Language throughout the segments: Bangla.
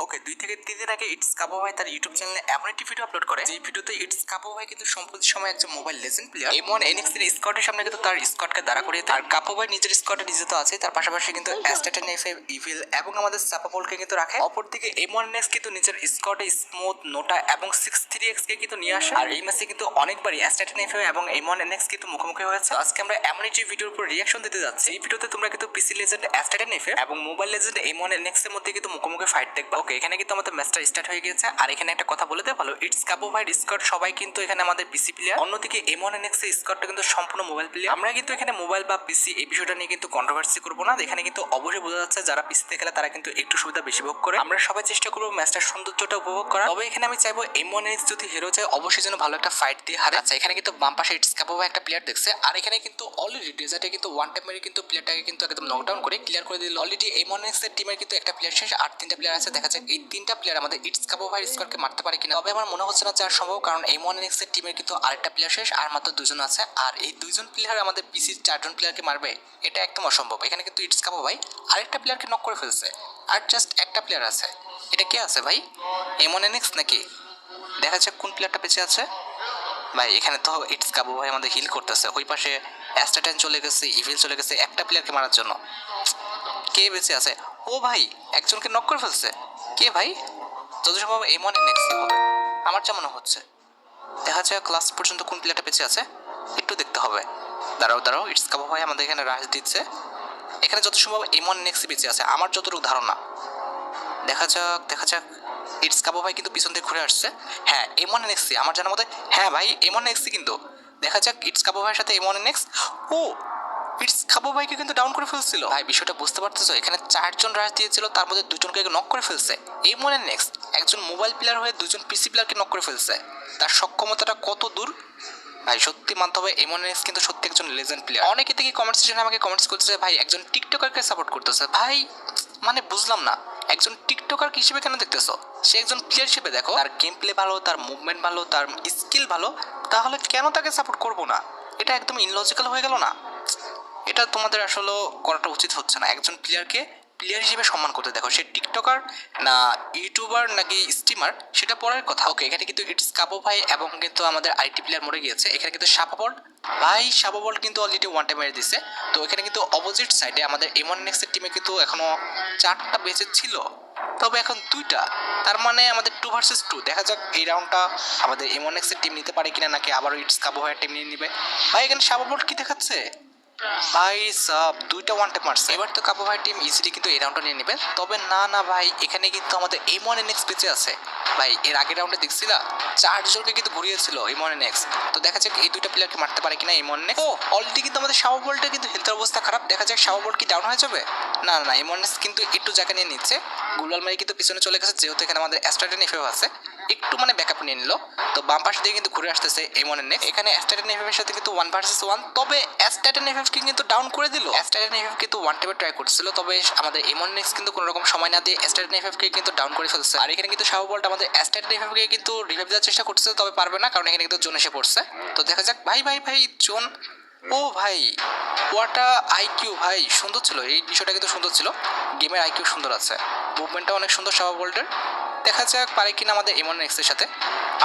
ওকে, 2 থেকে 3 দিন আগে ইটস কাবু ভাই তার ইউটিউব চ্যানেলে এমন একটি ভিডিও আপলোড করে যে ভিডিওতে ইটস কাবু ভাই কিন্তু সম্প্রতি সময় একজন mobile legend player M1 NX এর স্কোয়াডের সামনে কিন্তু তার স্কোয়াডকে দাঁড়া করিয়ে দেয়। আর কাবু ভাই নিজের স্কোয়াডে নিজে তো আছে, তার পাশাপাশি কিন্তু অ্যাস্টাটেন এফএফ ইভিল এবং আমাদের সাপাপোলকে কিন্তু রাখে। অপরদিকে M1 NX কিন্তু নিজের স্কোয়াডে স্মুথ নোটা এবং 63X কে কিন্তু নিয়ে আসে। আর এই ম্যাচে কিন্তু অনেকবারই অ্যাস্টাটেন এফএফ এবং M1 NX কিন্তু মুখোমুখি হয়েছে। আজকে আমরা এমন একটি ভিডিওর উপর রিঅ্যাকশন দিতে যাচ্ছি। এই ভিডিওতে তোমরা কিন্তু পিসি লেজেন্ড অ্যাস্টাটেন এফএফ এবং মোবাইল লেজেন্ড M1 NX এর মধ্যে কিন্তু মুখোমুখি ফাইট দেখবা। ওকে, এখানে কিন্তু আমাদের ম্যাচটা স্টার্ট হয়ে গেছে। আর এখানে একটা কথা বলে দেয় ভালো, ইটস কাবু ভাই স্কোয়াড সবাই কিন্তু এখানে আমাদের পিসি প্লেয়ার, অন্যদিকে M1 NX এর স্কোয়াডটা কিন্তু সম্পূর্ণ মোবাইল প্লেয়ার। আমরা কিন্তু এখানে মোবাইল বা পিসি এই বিষয়টা নিয়ে কিন্তু কন্ট্রোভার্সি করবো না। এখানে কিন্তু অবশ্যই বোঝা যাচ্ছে যারা পিসিতে খেলে তারা কিন্তু একটু সুবিধা বেশি ভোগ করে। আমরা সবাই চেষ্টা করবো ম্যাচটার সৌন্দর্যটা উপভোগ করা। তবে এখানে আমি চাইবো M1 NX যদি হিরো যায় অবশ্যই যেন ভালো একটা ফাইট দিয়ে হারে। আচ্ছা, এখানে কিন্তু বাম পাশে ইটস কাবু ভাই একটা প্লেয়ার দেখছে। আর এখানে কিন্তু অলরেডি ডেজার্টে কিন্তু ওয়ান টাইম মেরে কিন্তু প্লেয়ারটাকে কিন্তু একদম নকডাউন করে ক্লিয়ার করে দিল। অলরেডি M1 NX এর টিমের কিন্তু একটা প্লেয়ার শেষ, আর 3টা প্লেয়ার আছে। দেখা যাক এই 3টা প্লেয়ার আমাদের ইটস কাবু ভাই স্কোয়াডকে মারতে পারে কিনা। তবে আমার মনে হচ্ছে না যার সম্ভব, কারণ M1 NX এর টিমের কিন্তু আরেকটা প্লেয়ার শেষ, আর মাত্র 2জন আছে। আর এই 2জন প্লেয়ার আমাদের পিসির 4জন প্লেয়ারকে মারবে, এটা একদম অসম্ভব। এখানে কিন্তু ইটস কাবু ভাই আরেকটা প্লেয়ারকে নক করে ফেলছে, আর জাস্ট একটা প্লেয়ার আছে। এটা কে আছে ভাই? M1 NX নাকি? দেখা যাক কোন প্লেয়ারটা বেঁচে আছে। ভাই এখানে তো ইটস কাবু ভাই আমাদের হিল করতেছে। ওই পাশে অ্যাস্টাটেন চলে গেছে, ইভিল চলে গেছে একটা প্লেয়ারকে মারার জন্য। কে বেঁচে আছে? ও ভাই, একজনকে নক করে ফেলছে। কে ভাই? যত সম্ভব M1 NX হবে আমার যা মনে হচ্ছে। দেখা যায় ক্লাস পর্যন্ত কোন প্লেয়ারটা বেঁচে আছে একটু দেখতে হবে। দাঁড়াও, ইটস কাবু ভাই আমাদের এখানে রাশ দিচ্ছে। এখানে যত সম্ভব M1 NX বেঁচে আছে আমার যতটুকু ধারণা। দেখা যাক। ইটস কাবু ভাই কিন্তু পিছন থেকে ঘুরে আসছে। হ্যাঁ, M1 NX আমার জানার মতে। হ্যাঁ ভাই, M1 NX কিন্তু। দেখা যাক ইটস কাবু ভাইয়ের সাথে M1 NX। ও, ইটস কাবু ভাইকে কিন্তু ডাউন করে ফেলছিল। ভাই বিষয়টা বুঝতে পারতেছো? এখানে 4জন রাশ দিয়েছিল, তার মধ্যে 2জনকে নক করে ফেলছে। M1 NX একজন মোবাইল প্লেয়ার হয়ে 2জন পিসি প্লেয়ারকে নক করে ফেলছে। তার সক্ষমতাটা কত দূর ভাই, সত্যি মানতে হবে M1 NX কিন্তু সত্যি একজন লেজেন্ড প্লেয়ার। অনেকে থেকে কমেন্ট সেকশনে আমাকে কমেন্টস করতেছে ভাই একজন টিকটকারকে সাপোর্ট করতেছে। ভাই মানে বুঝলাম না, একজন টিকটকার হিসেবে কেন দেখতেছো? সে একজন প্লেয়ার হিসেবে দেখো, তার গেম প্লে ভালো, তার মুভমেন্ট ভালো, তার স্কিল ভালো, তাহলে কেন তাকে সাপোর্ট করবো না? এটা একদম ইনলজিক্যাল হয়ে গেল না? এটা তোমাদের আসলে করাটা উচিত হচ্ছে না। একজন প্লেয়ারকে প্লেয়ার হিসেবে সম্মান করতে দেখো, সে টিকটকার না ইউটিউবার নাকি স্ট্রিমার সেটা পরের কথা। ওকে, এখানে কিন্তু ইটস কাবু ভাই এবং কিন্তু আমাদের আইটি প্লেয়ার মরে গিয়েছে। এখানে কিন্তু সাপাবল্ট ভাই, সাপাবল্ট কিন্তু অলরেডি ওয়ান টাইম মেরে দিচ্ছে। তো এখানে কিন্তু অপোজিট সাইডে আমাদের M1 NX এর টিমে কিন্তু এখনো 4টা বেঁচে ছিল, তবে এখন 2টা। তার মানে আমাদের 2 ভার্সেস 2। দেখা যাক এই রাউন্ডটা আমাদের M1 NX এর টিম নিতে পারে কিনা, নাকি আবারও ইটস কাবু ভাইয়ের টিম নিয়ে নিবে। ভাই এখানে সাপাবল্ট কি দেখাচ্ছে ভাই? সব 2টা ওয়ান ট্যাপ মারছে। এবার তো কাবু ভাই টিম ইজিলি কিন্তু এই রাউন্ডটা নিয়ে নেবে। তবে না ভাই, এখানে কিন্তু আমাদের M1 NX বেঁচে আছে। ভাই এর আগের রাউন্ডে দেখছিলা 4জনকে কিন্তু ঘুরিয়েছিল M1 NX। তো দেখা যাক এই 2টা প্লেয়ারকে মারতে পারে কিনা M1 NX। ও অলরেডি কিন্তু আমাদের সাবাবলটা কিন্তু হেলথের অবস্থা খারাপ। দেখা যাক সাবাবল কি ডাউন হয়ে যাবে। না M1 NX কিন্তু একটু জায়গা নিয়ে নিচ্ছে। গুলাল মারি কিন্তু পিছনে চলে গেছে, যেহেতু এখানে আমাদের অ্যাস্টাটেন এফএফ আছে, একটু মানে ব্যাকআপ নিয়ে নিল। তো বাম পাশ দিয়ে কিন্তু ঘুরে আসতেছে M1 NX। এখানে অ্যাস্টাটেন এফএফ এর সাথে কিন্তু 1 ভার্সেস 1। তবে অ্যাস্টাটেন এফএফ কিন্তু ডাউন করে দিল। অ্যাস্টাটেন এফএফ কিন্তু ওয়ান টাইমে ট্রাই করছিল, তবে আমাদের M1 NX কিন্তু কোনো রকম সময় না দিয়ে অ্যাস্টাটেন এফএফ কে কিন্তু ডাউন করে ফেলছে। আর এখানে কিন্তু সাবাবলটা আমাদের অ্যাস্টাটেন এফএফ কে কিন্তু রিভাইভ দেওয়ার চেষ্টা করতেছে, তবে পারবে না, কারণ এখানে কিন্তু জোন এসে পড়ছে। তো দেখা যাক ভাই জোন। ও ভাই, ওয়াটা আইকিউ ভাই সুন্দর ছিল, এই বিষয়টা কিন্তু সুন্দর ছিল। গেমের আইকিউ সুন্দর আছে, মুভমেন্টটা অনেক সুন্দর সাবাবল্টের। দেখা যাক পারে কিনা আমাদের M1 NX এর সাথে।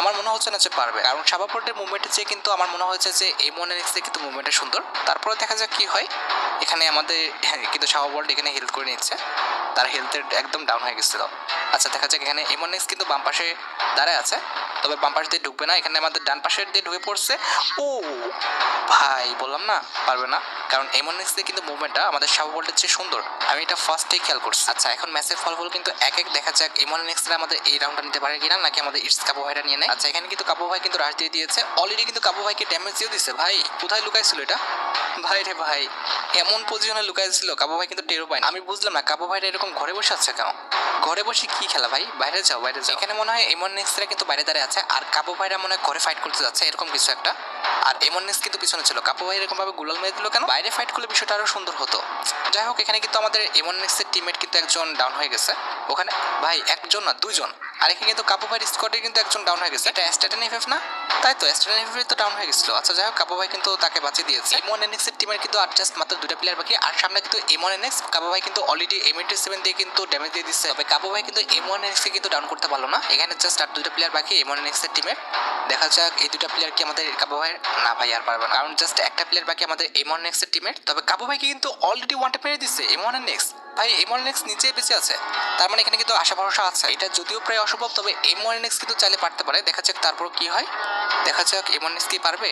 আমার মনে হচ্ছে না যে পারবে, কারণ সাবাবল্টের মুভমেন্টের চেয়ে কিন্তু আমার মনে হয়েছে যে M1 NX এর কিন্তু মুভমেন্টটা সুন্দর। তারপরে দেখা যাক কি হয়। এখানে আমাদের কিন্তু সাবাবল্ট এখানে হেল্প করে নিচ্ছে, তার হেলথের একদম ডাউন হয়ে গেছিল। আচ্ছা দেখা যাক, এখানে M1 NX কিন্তু বাম পাশে দাঁড়ায় আছে, তবে বাম পাশ দিয়ে ঢুকবে না, এখানে আমাদের ডান পাশের দিয়ে ঢুকে পড়ছে। ও ভাই বললাম না পারবে না, কারণ M1 NX এর কিন্তু মুভমেন্টটা আমাদের সাবাবল্টের চেয়ে সুন্দর। আমি এটা ফার্স্টেই খেয়াল করছি। আচ্ছা এখন ম্যাচের ফলাফল কিন্তু এক দেখা যাক M1 NX এর আমাদের এই রাউন্ডটা নিতে পারে কিনা, নাকি আমাদের ইটস কাবু ভাইটা নিয়ে নেয়। আচ্ছা এখানে কিন্তু কাবু ভাই কিন্তু রাশ দিয়ে দিয়েছে, অলরেডি কিন্তু কাবু ভাইকে ড্যামেজ দিয়ে দিচ্ছে। ভাই কোথায় লুকাইছিল এটা? ভাই রে ভাই, এমন পজিশনে লুকাইছিল কাবু ভাই কিন্তু টেরও পায় না। আমি বুঝলাম না কাবু ভাইটা এরকম ঘরে বসে আছে কেন। ঘরে বসে কি খেলা ভাই, বাইরে যাও বাইরে যাও। এখানে মনে হয় এমন নেক্সটরা কিন্তু বাইরে দাঁড়িয়ে আছে, আর কাবু ভাইরা মনে হয় ঘরে ফাইট করতে যাচ্ছে এরকম কিছু একটা। আর এমন নেক্স কিন্তু পিছনে ছিল। কাবু ভাই এরকম ভাবে গুলাল মেরে দিল কেন? বাইরে ফাইট করলে বিষয়টা আরো সুন্দর হতো। যাই হোক, এখানে কিন্তু আমাদের এমন নেক্সের টিমমেট কিন্তু একজন ডাউন হয়ে গেছে ওখানে। ভাই একজন না দুইজন। আর এখানে কিন্তু কাবু ভাইয়ের স্কোয়াডে কিন্তু একজন ডাউন হয়ে গেছে। এটা স্ট্যাটেন এফএফ না? তাই তো, স্ট্যাটেন এফএফ তো ডাউন হয়ে গেছিল। আচ্ছা যাই হোক, কাবু ভাই কিন্তু তাকে বাঁচিয়ে দিয়েছে। এমন এনএক্সের টিমের কিন্তু আর জাস্ট মাত্র 2টা প্লেয়ার বাকি। আর সামনে কিন্তু এমন এনএক্স, কাবু ভাই কিন্তু অলরেডি M87 দিয়ে কিন্তু ড্যামেজ দিয়ে দিচ্ছে। তবে কাবু ভাই কিন্তু এমন এনএক্স কে কিন্তু ডাউন করতে পারলো না। এখানে জাস্ট আর 2টা প্লেয়ার বাকি এমন এনএক্সের টিমের। দেখা যাক এই 2টা প্লেয়ার কি আমাদের কাবু ভাইয়ের, না ভাই আর পারবে না, কারণ জাস্ট একটা প্লেয়ার বাকি আমাদের এমন এনএক্সের টিমের। তবে কাবু ভাইকে কিন্তু অলরেডি ওয়ান ট্যাপ মেরে দিচ্ছে এমন এনএক্স। ভাই এমন এনএক্স নিচে বেঁচে আছে, তার মানে এখানে কিন্তু আশা ভরসা আছে। এটা যদিও প্রায় অসম্ভব, তবে এমন এনএক্স কিন্তু চাইলে পারতে পারে। দেখা যাক তারপর কি হয়। দেখা যাক এমন এনএক্স কি পারবে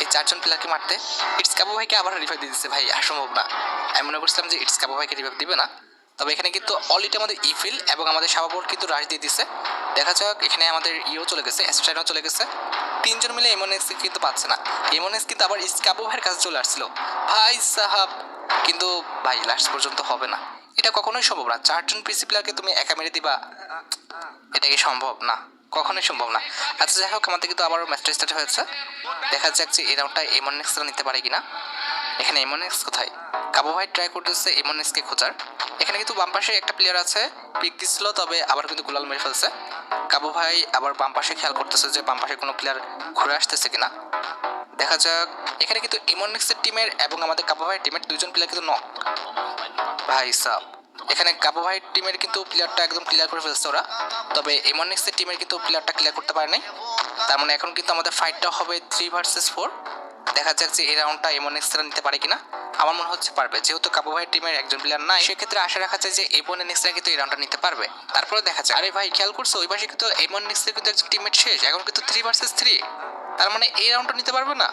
এই 4জন প্লেয়ারকে মারতে। ইটস কাবু ভাইকে আবার রিভাইভ দিয়ে দিচ্ছে। ভাই অসম্ভব না, আমি মনে করছিলাম যে ইটস কাবু ভাইকে রিভাইভ দিবে না। তবে এখানে কিন্তু অলরেডি আমাদের ইফিল এবং আমাদের সাবাবোর্ড কিন্তু রাশ দিয়ে দিচ্ছে। দেখা যাক, এখানে আমাদের ইও চলে গেছে, স্ট্রাইনও চলে গেছে। 3জন মিলে এমএনএক্স কিন্তু পাচ্ছে না। এমএনএক্স কিন্তু আবার ইসকাবু ভাইয়ের কাছে চলে আসছিল ভাই সাহাব, কিন্তু ভাই লাস্ট পর্যন্ত হবে না। এটা কখনোই সম্ভব না, 4জন পিসি প্লেয়ারকে তুমি একা মেরে দিবা, এটা কি সম্ভব না? কখনোই সম্ভব না। আচ্ছা যাই হোক, আমাদের কিন্তু আবারও ম্যাচটা স্টার্ট হয়েছে। দেখা যাক যে এই রাউন্ডটা এমএনএক্সরা নিতে পারে কিনা। এখানে এমএনএক্স কোথায়? কাবু ভাই ট্রাই করতেছে এমএনএক্সকে খোঁজার। এখানে কিন্তু বাম পাশে একটা প্লেয়ার আছে, পিক দিছিল, তবে আবার কিন্তু গুলাল মেরে ফেলছে। কাবু ভাই আবার বাম পাশে খেয়াল করতেছে যে বাম পাশে কোনো প্লেয়ার ঘুরে আসতেছে কিনা। দেখা যাক, এখানে কিন্তু এমএনএক্সের টিমের এবং আমাদের কাবু ভাইয়ের টিমের 2জন প্লেয়ার কিন্তু নক। ভাই সাব, এখানে কাবু ভাইয়ের টিমের কিন্তু প্লেয়ারটা একদম ক্লিয়ার করে ফেলছে ওরা, তবে এমএনএক্সের টিমের কিন্তু প্লেয়ারটা ক্লিয়ার করতে পারে নাই। তার মানে এখন কিন্তু আমাদের ফাইটটা হবে 3 ভার্সেস 4। দেখা যাক যে এই রাউন্ডটা এমএনএক্সরা নিতে পারে কিনা। আমার মনে হচ্ছে পারবে, যেহেতু কাবু ভাইয়ের টিমের একজন প্লেয়ার নাই, সেক্ষেত্রে আশা রাখা যায় যে এমএনএক্সরা কিন্তু এই রাউন্ডটা নিতে পারবে। তারপরে দেখা যাক। আরে ভাই খেয়াল করছো, ওই পাশে কিন্তু এমএনএক্সের কিন্তু একজন টিমমেট শেষ, এখন কিন্তু 3 ভার্সেস 3। তার মানে এই রাউন্ডটা নিতে পারবে না।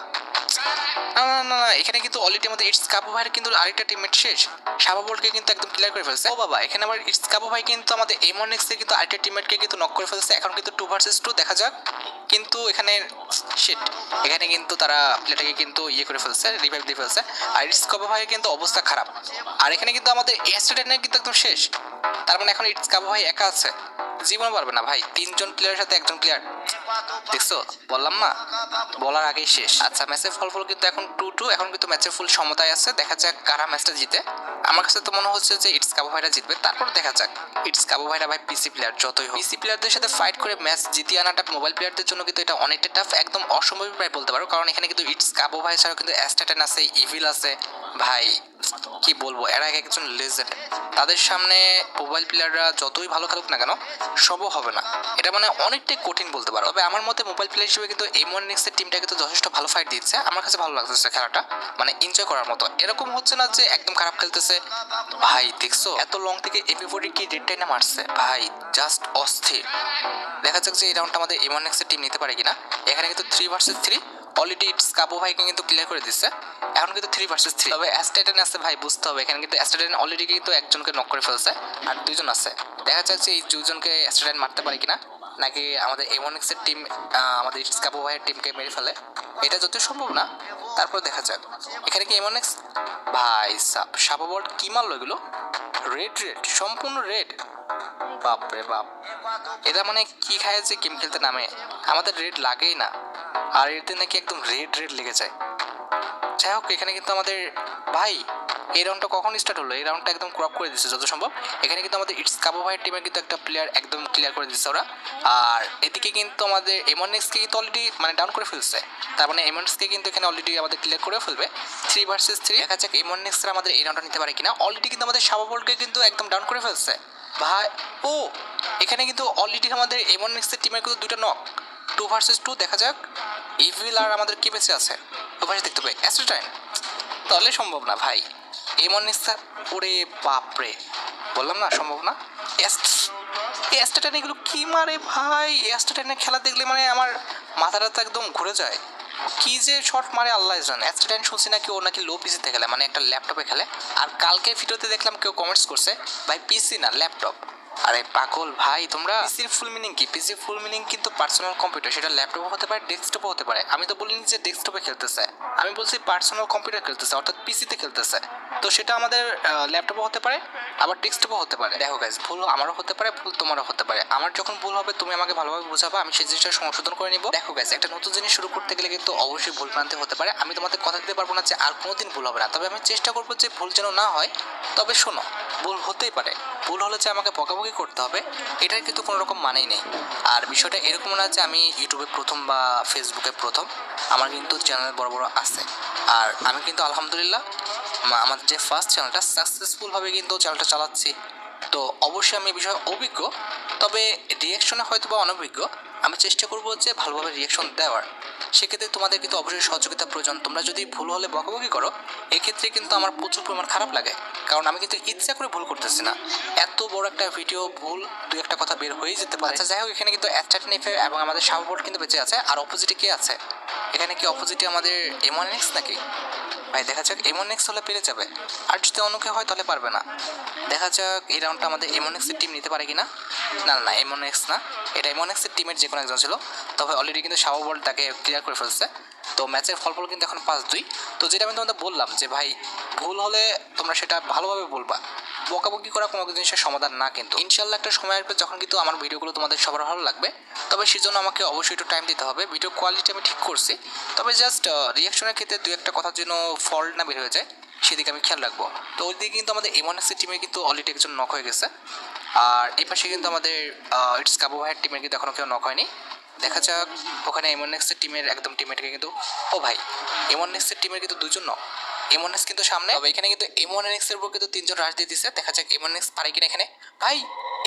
না না না না, এখানে কিন্তু অলরেডি আমাদের ইটস কাবু ভাইয়ের কিন্তু আরেকটা টিমমেট শেষ, শাবাবলকে কিন্তু একদম ক্লিয়ার করে ফেলছে। ও বাবা, এখানে আবার ইটস কাবু ভাই কিন্তু আমাদের এমএনএক্স এর কিন্তু আরেকটা টিমমেটকে কিন্তু নক করে ফেলছে। এখন কিন্তু 2 ভার্সেস 2। দেখা যাক, কিন্তু এখানে শিট, এখানে কিন্তু তারা প্লেটাকে কিন্তু ইয়ে করে ফেলছে, রিভাইভ দিয়ে ফেলছে। আর ইটস কাবু ভাইয়ের কিন্তু অবস্থা খারাপ। আর এখানে কিন্তু আমাদের এস্টেডেনের কিন্তু একদম শেষ। তার মানে এখন ইটস কাবু ভাই একা আছে, জীবন পারবে না ভাই। 3জন প্লেয়ারের সাথে একজন প্লেয়ার, দেখছো বললাম না, বলার আগেই শেষ। আচ্ছা, ম্যাচের ফলাফল কিন্তু এখন 2-2। এখন কিন্তু ম্যাচের ফুল সমতায় আছে। দেখা যাক কারা ম্যাচটা জিতে। আমার কাছে তো মনে হচ্ছে যে ইটস কাবু ভাইরা জিতবে। তারপর দেখা যাক। ইটস কাবু ভাইরা ভাই পিসি প্লেয়ার, যতই হোক পিসি প্লেয়ারদের সাথে ফাইট করে ম্যাচ জিতিয়ে আনাটা মোবাইল প্লেয়ারদের জন্য কিন্তু এটা অনেকটা টাফ, একদম অসম্ভব প্রায় বলতে পারো। কারণ এখানে কিন্তু ইটস কাবু ভাই ছাড়াও কিন্তু অ্যাস্টাটেন আছে, ইভিল আছে। ভাই কি বলবো, এরা এক একজন লেজেন্ড। তাদের সামনে মোবাইল প্লেয়াররা যতই ভালো খেলুক না কেন, সবও হবে না। এটা মানে অনেকটাই কঠিন বলতে পারো। তবে আমার মতে মোবাইল প্লেয়ার হিসেবে কিন্তু এমএনএক্সের টিমটা কিন্তু যথেষ্ট ভালো ফাইট দিচ্ছে। আমার কাছে ভালো লাগতেছে খেলাটা, মানে এনজয় করার মতো। এরকম হচ্ছে না যে একদম খারাপ খেলতেছে। ভাই দেখছো, এত লং থেকে এমপি40 কি রেড টাইনে মারছে ভাই, জাস্ট অস্থির। দেখা যাক যে এই রাউন্ডটা আমাদের এমএনএক্সের টিম নিতে পারে কিনা। এখানে কিন্তু 3 ভার্সেস 3 অলরেডি ইটস কাবু ভাইকে কিন্তু ক্লিয়ার করে দিচ্ছে। এখন কিন্তু 3 ভার্সেস 3। তবে অ্যাস্টেডেন আছে ভাই, বুঝতে হবে। এখানে কিন্তু অ্যাস্টেডেন অলরেডি কিন্তু একজনকে নক করে ফেলছে, আর 2জন আছে। দেখা যাচ্ছে এই 2জনকে অ্যাস্টেডেন মারতে পারে কিনা, নাকি আমাদের এমএনএক্সের টিম আমাদের ইটস কাবু ভাইয়ের টিমকে মেরে ফেলে। এটা যতই সম্ভব না, তারপর দেখা যাক। এখানে কি এমএনএক্স, ভাই সাব সাবাবর্ড কি মারলো এগুলো, রেড রেড, সম্পূর্ণ রেড। বাপ রে বাপ, এরা মানে কি খায় যে গেম খেলতে নামে, আমাদের রেড লাগেই না, আর এতে নাকি একদম রেড রেড লেগে যায়। যাই হোক, এখানে কিন্তু আমাদের ভাই এই রাউন্ডটা কখন স্টার্ট হলো, এই রাউন্ডটা একদম ক্রপ করে দিচ্ছে যত সম্ভব। এখানে কিন্তু আমাদের ইটস কাবু ভাইয়ের টিমের কিন্তু একটা প্লেয়ার একদম ক্লিয়ার করে দিচ্ছে ওরা। আর এদিকে কিন্তু আমাদের এমএনএক্সকে কিন্তু অলরেডি মানে ডাউন করে ফেলছে। তার মানে এমএনএক্সকে কিন্তু এখানে অলরেডি আমাদের ক্লিয়ার করে ফেলবে 3 ভার্সেস 3। দেখা যাক এমএনএক্সরা আমাদের এই রাউন্ডটা নিতে পারে কিনা। অলরেডি কিন্তু আমাদের শাবাবলকে কিন্তু একদম ডাউন করে ফেলছে ভাই। ও এখানে কিন্তু অলরেডি আমাদের এমএনএক্সের টিমের কিন্তু 2টা নক, 2 ভার্সেস 2। দেখা যাক ইভিল আর আমাদের কি বেঁচে আছে। ওপাশে দেখতে পাই অ্যাস্ট্রাটাইন, তাহলে সম্ভব না ভাই। এমএনএক্স, ওরে বাপরে, বললাম না সম্ভব না। অ্যাস্ট্রাটাইন এগুলো কি মারে ভাই, অ্যাস্ট্রাটাইনের খেলা দেখলে মানে আমার মাথাটা তো একদম ঘুরে যায়। কি যে শট মারে আল্লাহ জানে। অ্যাস্ট্রাটাইন শুনছি নাকি ও নাকি লো পিসিতে খেলে, মানে একটা ল্যাপটপে খেলে। আর কালকে ভিডিওতে দেখলাম কেউ কমেন্টস করছে ভাই পিসি না ল্যাপটপ। আরে পাগল ভাই তোমরা, পিসির ফুল মিনিং কি? পিসির ফুল মিনিং কিন্তু পার্সোনাল কম্পিউটার, সেটা ল্যাপটপও হতে পারে, ডেস্কটপও হতে পারে। আমি তো বলিনি যে ডেস্কটপে খেলতেছে, আমি বলছি পার্সোনাল কম্পিউটার খেলতেছে, অর্থাৎ পিসিতে খেলতেছে। তো সেটা আমাদের ল্যাপটপও হতে পারে, আবার ডেস্কটপও হতে পারে। দেখো গাইস, ভুল আমারও হতে পারে, ভুল তোমারও হতে পারে। আমার যখন ভুল হবে তুমি আমাকে ভালোভাবে বোঝাবা, আমি সেই জিনিসটা সংশোধন করে নিব। দেখো গাইস, একটা নতুন জিনিস শুরু করতে গেলে কিন্তু অবশ্যই ভুল ভ্রান্তি হতে পারে। আমি তোমাদের কথা দিতে পারবো না যে আর কোনোদিন ভুল হবে না, তবে আমি চেষ্টা করবো যে ভুল যেন না হয়। তবে শোনো, ভুল হতেই পারে, ভুল হলে যে আমাকে বকাবকি করতে হবে এটার কিন্তু কোনো রকম মানেই নেই। আর বিষয়টা এরকম না যে আমি ইউটিউবে প্রথম বা ফেসবুকে প্রথম, আমার কিন্তু চ্যানেল বড় বড় আছে। আর আমি কিন্তু আলহামদুলিল্লাহ আমাদের যে ফার্স্ট চ্যানেলটা সাকসেসফুলভাবে কিন্তু চ্যানেলটা চালাচ্ছি। তো অবশ্যই আমি এই বিষয়ে অভিজ্ঞ, তবে রিয়াকশনে হয়তো বা অনভিজ্ঞ। আমি চেষ্টা করবো যে ভালোভাবে রিয়াকশন দেওয়ার। সেক্ষেত্রে তোমাদের কিন্তু অবশ্যই সহযোগিতা প্রয়োজন। তোমরা যদি ভুল হলে বকাবকি করো, এক্ষেত্রে কিন্তু আমার প্রচুর পরিমাণ খারাপ লাগে, কারণ আমি কিন্তু ইচ্ছা করে ভুল করতেছি না। এত বড় একটা ভিডিও ভুল দু একটা কথা বের হয়েই যেতে পারে। আচ্ছা যাই হোক, এখানে কিন্তু অ্যাস্ট্রাটনিফে এবং আমাদের সাববোর্ড কিন্তু বেঁচে আছে। আর অপোজিটে কে আছে? এখানে কি অপোজিটে আমাদের M1X নাকি? ভাই দেখা যাক, M1X হলে পেরে যাবে, আর যদি অন্য কেউ হয় তাহলে পারবে না। দেখা যাক এই রাউন্ডটা আমাদের M1X এর টিম নিতে পারে কিনা। না না না, M1X না, এটা M1X এর টিমের যে কোনো একজন ছিল। তবে অলরেডি কিন্তু শাওয়া বল তাকে ক্লিয়ার করে ফেলছে। তো ম্যাচের ফলাফল কিন্তু এখন 5-2। তো যেটা আমি তোমাদের বললাম যে ভাই, ভুল হলে তোমরা সেটা ভালোভাবে বলবা, বকাবকি করা কোনো জিনিসের সমাধান না। কিন্তু ইনশাল্লাহ একটা সময় আসবে যখন কিন্তু আমার ভিডিওগুলো তোমাদের সবার ভালো লাগবে। তবে সেজন্য আমাকে অবশ্যই একটু টাইম দিতে হবে। ভিডিও কোয়ালিটি আমি ঠিক করছি, তবে জাস্ট রিয়াকশনের ক্ষেত্রে দু একটা কথার জন্য ফল্ট না বের হয়ে যায়, সেদিকে আমি খেয়াল রাখবো। তো ওইদিকে কিন্তু আমাদের M1X টিমে কিন্তু অলরেডি একজন নক হয়ে গেছে। আর এই পাশে কিন্তু আমাদের ইটস কাবু ভাইয়ের টিমের কিন্তু এখনও কেউ নক হয়নি। দেখা যাক ওখানে M1X টিমের একদম টিমমেটকে কিন্তু, ও ভাই M1X টিমের কিন্তু দুজন নক। M1X কিন্তু সামনে, তবে এখানে কিন্তু M1X এর উপর কিন্তু 3জন রাশ দিয়ে দিচ্ছে। দেখা যাক M1X পারে কিনা এখানে। ভাই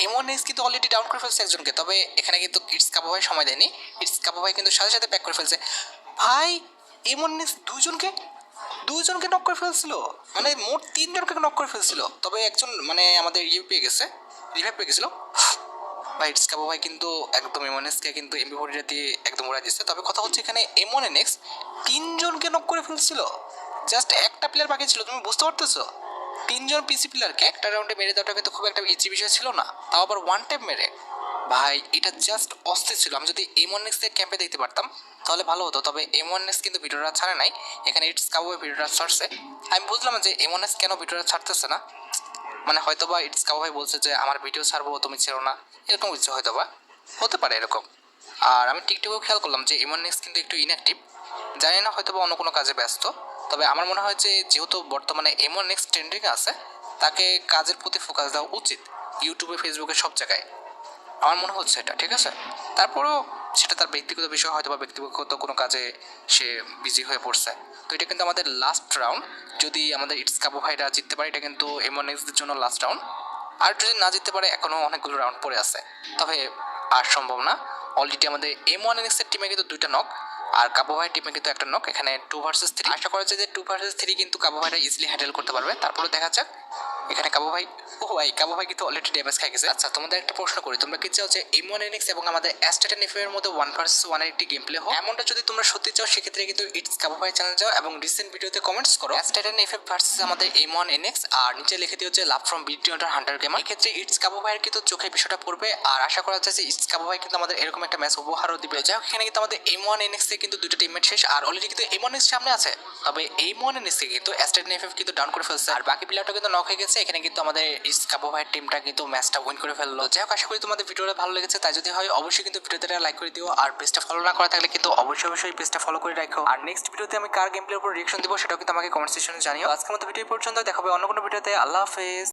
M1X কিন্তু অলরেডি ডাউন করে ফেলছে একজনকে, তবে এখানে কিন্তু ইটস কাবু ভাই সময় দেয়নি। ইটস কাবু ভাই কিন্তু সাথে সাথে প্যাক করে ফেলছে। ভাই M1X দুইজনকে নক করে ফেলছিল, মানে মোট 3জনকে নক করে ফেলছিল। তবে একজন মানে আমাদের পেয়ে গেছে, রিভাইভ পেয়ে গেছিল। ভাই ইটস কাবু ভাই কিন্তু একদম M1X-কে কিন্তু MP40 দিয়ে একদম উড়াই দিচ্ছে। তবে কথা হচ্ছে এখানে M1X 3জনকে নক করে ফেলছিল, জাস্ট একটা প্লেয়ার বাকি ছিল। তুমি বুঝতে পারতেছো, 3জন পিসি প্লেয়ারকে একটা রাউন্ডে মেরে দেওয়াটা কিন্তু খুব একটা ইজি বিষয় ছিল না, তাও আবার ওয়ান টাইম মেরে। ভাই এটা জাস্ট অস্থির ছিল। আমি যদি M1X এর ক্যাম্পে দেখতে পারতাম তাহলে ভালো হতো, তবে M1X কিন্তু ভিডিওটা ছাড়ে নাই। এখানে ইটস কাবু ভিডিওটা ছাড়ছে। আমি বুঝলাম যে M1X কেন ভিডিওটা ছাড়তেছে না, মানে হয়তো বা ইটস কাবু ভাই বলছে যে আমার ভিডিও ছাড়বো তুমি ছেড়ো না, এরকম কিছু হয়তো বা হতে পারে এরকম। আর আমি টিকটকেও খেয়াল করলাম যে M1X কিন্তু একটু ইনঅ্যাক্টিভ, জানি না হয়তো বা অন্য কোনো কাজে ব্যস্ত। তবে আমার মনে হয় যে যেহেতু বর্তমানে M1X ট্রেন্ডিং আছে, তাকে কাজের প্রতি ফোকাস দেওয়া উচিত, ইউটিউবে ফেসবুকে সব জায়গায়। আমার মনে হচ্ছে এটা ঠিক আছে। তারপরেও সেটা তার ব্যক্তিগত বিষয়, হয়তো বা ব্যক্তিগত কোনো কাজে সে বিজি হয়ে পড়ছে। তো এটা কিন্তু আমাদের লাস্ট রাউন্ড। যদি আমাদের ইটস কাবু ভাইরা জিততে পারে, এটা কিন্তু M1X এর জন্য লাস্ট রাউন্ড। আর যদি না জিততে পারে, এখনও অনেকগুলো রাউন্ড পড়ে আছে, তবে আর সম্ভব না। অলরেডি আমাদের M1X এর টিমে কিন্তু 2টা নক, আর কাবু ভাইয়ের টিমে কিন্তু একটা নক। এখানে 2 ভার্সেস 3, আশা করা যায় যে 2 ভার্সেস 3 কিন্তু কাবু ভাইরা ইজিলি হ্যান্ডেল করতে পারবে। তারপরে দেখা যাক এখানে কাবু ভাই, ও ভাই কাবু ভাই কিন্তু অলরেডি ড্যামেজ খাই গেছে। আচ্ছা তোমাদের একটা প্রশ্ন করি, তোমরা কি চাও যে M1NX এবং আমাদের অ্যাস্ট্রাটনিফ এর মধ্যে 1 ভার্সেস 1 এর একটি গেম প্লে হোক? এমনটা যদি তোমরা সত্যি চাও, সেক্ষেত্রে কিন্তু ইটস কাবু ভাই চ্যানেল যাও এবং রিসেন্ট ভিডিওতে কমেন্টস করো অ্যাস্ট্রাটনিফ ভার্সেস আমাদের M1NX, আর নিচে লিখে দিও যে লাভ ফ্রম বিটি হান্টার গেমার। এক্ষেত্রে ইটস কাবু ভাইয়ের কিন্তু চোখে বিষয়টা পড়বে, আর আশা করা যায় যে ইটস কাবু ভাই কিন্তু আমাদের এরকম একটা ম্যাচ উপহারও দিবে। যাই হোক, এখানে কিন্তু আমাদের M1NX এর কিন্তু 2টা টিমমেট শেষ, আর অলরেডি কিন্তু M1NX সামনে আছে। তবে M1NX কিন্তু অ্যাস্ট্রাটনিফ কিন্তু ডাউন করে ফেলছে, আর বাকি প্লেয়ারটা কিন্তু নক হয়ে গেছে। এখানে কিন্তু আমাদের ইটস কাবু ভাইয়ের টিমটা কিন্তু ম্যাচটা উইন করে ফেললো। যাই হোক, আশা করি তোমাদের ভিডিওটা ভালো লেগেছে। তাই যদি হয় অবশ্যই কিন্তু ভিডিওতে লাইক করে দিও, আর পেজটা ফলো না করা থাকলে কিন্তু অবশ্যই পেজটা ফলো করে রাখো। আর নেক্সট ভিডিওতে আমি কার গেম প্লের উপর রিঅ্যাকশন দিব সেটাও কিন্তু আমাকে কমেন্ট সেকশনে জানিও। আজকের মতো ভিডিও পর্যন্ত, দেখাবে অন্য কোনো ভিডিওতে। আল্লাহ হাফেজ।